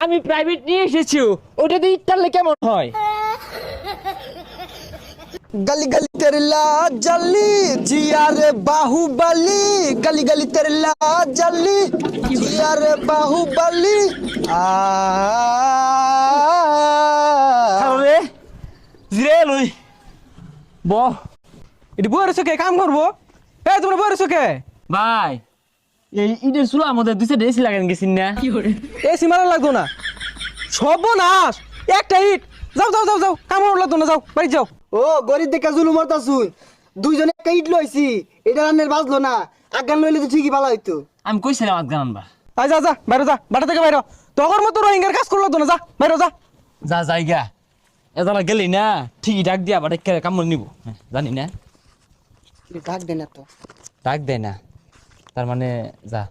আমি প্রাইভেট নিয়ে এসেছি ওটা দিয়ে ইট টানলে কেমন হয়? गली गली तेरे ला जली जिया रे बाहुबली गली गली तेरे ला जली जिया रे बाहुबली রে জিরে লই ব এটি বইয়ের চোখে কাম করবো। তোমরা বইয়ের চোখে ভাই এই ইটের চুলা আমাদের দুই সাইডে এসি লাগান গেছিন না? এসি মারা লাগতো না, সর্বনাশ একটা ইট। যাও যাও যাও যাও, কাম লাগতো না, যাও বাড়ি যাও। ও গরিব দেখা জুলুম মারতাছুই দুইজনে একটা ইট লইছি এটা রান্নের বাজলো না আগান লইলে তো ঠিকই ভালো হইতো। আমি কইছিলাম আজগান আনবা। যা যা বাইরে যা, বাটা থেকে বাইরে। তখন মতো রোহিঙ্গার কাজ করলো তো না, যা বাইরে যা। যা যাইগা এদালা গেলি না ঠিকই ডাক দিয়া বাটা কামড় নিব, জানি না। ডাক দে না তো। ডাক দেয় না তার মানে যা।